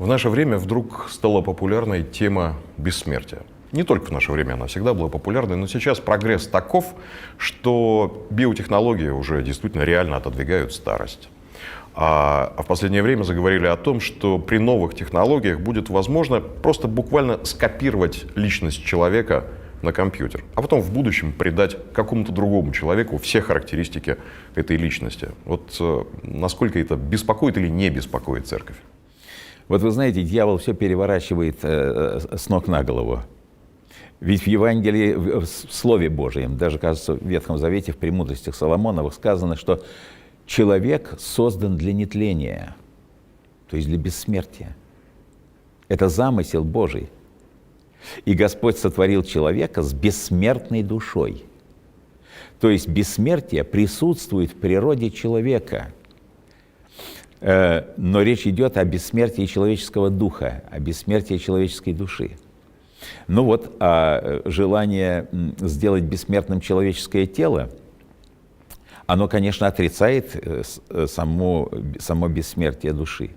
В наше время вдруг стала популярной тема бессмертия. Не только в наше время она всегда была популярной, но сейчас прогресс таков, что биотехнологии уже действительно реально отодвигают старость. А в последнее время заговорили о том, что при новых технологиях будет возможно просто буквально скопировать личность человека на компьютер, а потом в будущем придать какому-то другому человеку все характеристики этой личности. Вот насколько это беспокоит или не беспокоит церковь? Вот вы знаете, дьявол все переворачивает с ног на голову. Ведь в Евангелии, в Слове Божьем, даже, кажется, в Ветхом Завете, в «Премудростях Соломоновых» сказано, что человек создан для нетления, то есть для бессмертия. Это замысел Божий. И Господь сотворил человека с бессмертной душой. То есть бессмертие присутствует в природе человека. Но речь идет о бессмертии человеческого духа, о бессмертии человеческой души. Ну вот, а желание сделать бессмертным человеческое тело, оно, конечно, отрицает само бессмертие души.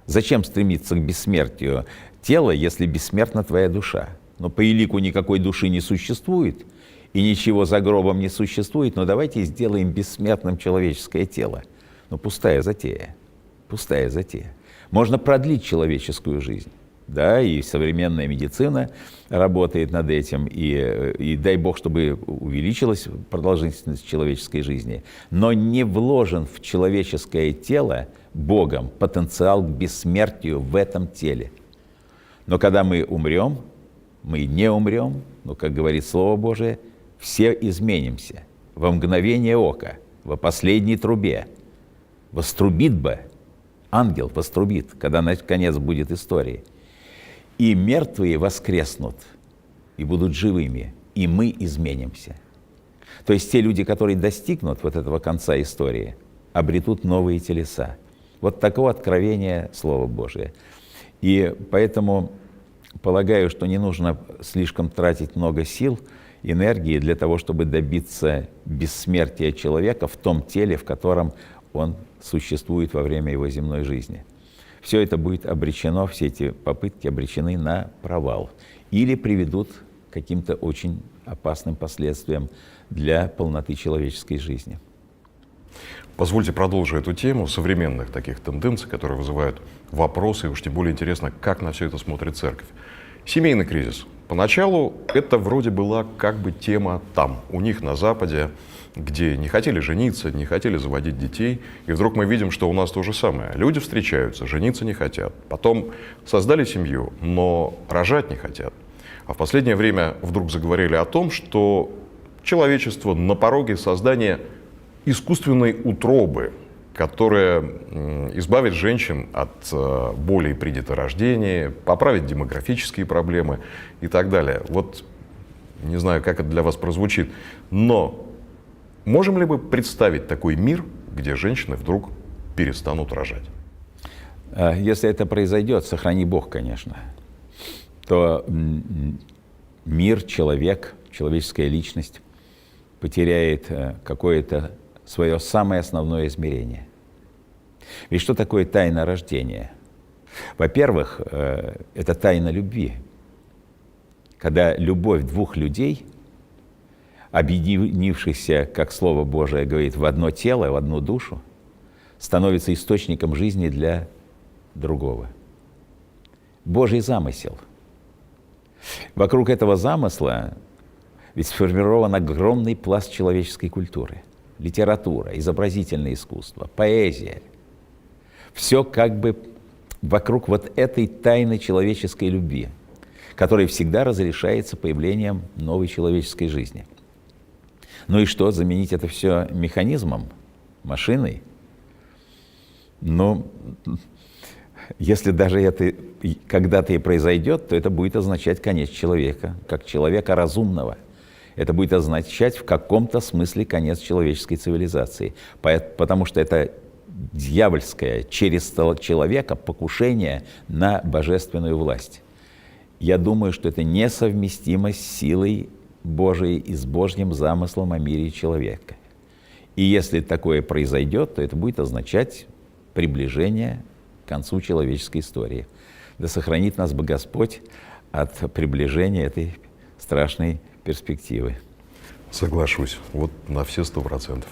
Зачем стремиться к бессмертию тела, если бессмертна твоя душа? Но по элику никакой души не существует, и ничего за гробом не существует, но давайте сделаем бессмертным человеческое тело. Ну, пустая затея, пустая затея. Можно продлить человеческую жизнь. Да, и современная медицина работает над этим, и дай Бог, чтобы увеличилась продолжительность человеческой жизни, но не вложен в человеческое тело Богом потенциал к бессмертию в этом теле. Но когда мы умрем, мы не умрем, но, как говорит Слово Божие, все изменимся во мгновение ока, во последней трубе. Вострубит бы, ангел вострубит, когда наконец будет история. И мертвые воскреснут, и будут живыми, и мы изменимся. То есть те люди, которые достигнут вот этого конца истории, обретут новые телеса. Вот такое откровение Слова Божия. И поэтому полагаю, что не нужно слишком тратить много сил, энергии для того, чтобы добиться бессмертия человека в том теле, в котором он существует во время его земной жизни. Все это будет обречено, все эти попытки обречены на провал или приведут к каким-то очень опасным последствиям для полноты человеческой жизни. Позвольте продолжу эту тему современных таких тенденций, которые вызывают вопросы, и уж тем более интересно, как на все это смотрит церковь. Семейный кризис. Поначалу это вроде была как бы тема там, у них на Западе, где не хотели жениться, не хотели заводить детей. И вдруг мы видим, что у нас то же самое. Люди встречаются, жениться не хотят. Потом создали семью, но рожать не хотят. А в последнее время вдруг заговорили о том, что человечество на пороге создания искусственной утробы, которая избавит женщин от боли при деторождении, поправит демографические проблемы и так далее. Вот не знаю, как это для вас прозвучит, но можем ли мы представить такой мир, где женщины вдруг перестанут рожать? Если это произойдет, сохрани Бог, конечно, то мир, человек, человеческая личность потеряет какое-то свое самое основное измерение. Ведь что такое тайна рождения? Во-первых, это тайна любви. Когда любовь двух людей, объединившихся, как Слово Божие говорит, в одно тело, в одну душу, становится источником жизни для другого. Божий замысел. Вокруг этого замысла ведь сформирован огромный пласт человеческой культуры. Литература, изобразительное искусство, поэзия. Все как бы вокруг вот этой тайны человеческой любви, которая всегда разрешается появлением новой человеческой жизни. Ну и что, заменить это все механизмом, машиной? Ну, если даже это когда-то и произойдет, то это будет означать конец человека, как человека разумного. Это будет означать в каком-то смысле конец человеческой цивилизации, потому что это дьявольское через человека покушение на божественную власть. Я думаю, что это несовместимо с силой Божией и с Божьим замыслом о мире человека. И если такое произойдет, то это будет означать приближение к концу человеческой истории. Да сохранит нас бы Господь от приближения этой страшной перспективы. Соглашусь, вот на все 100%.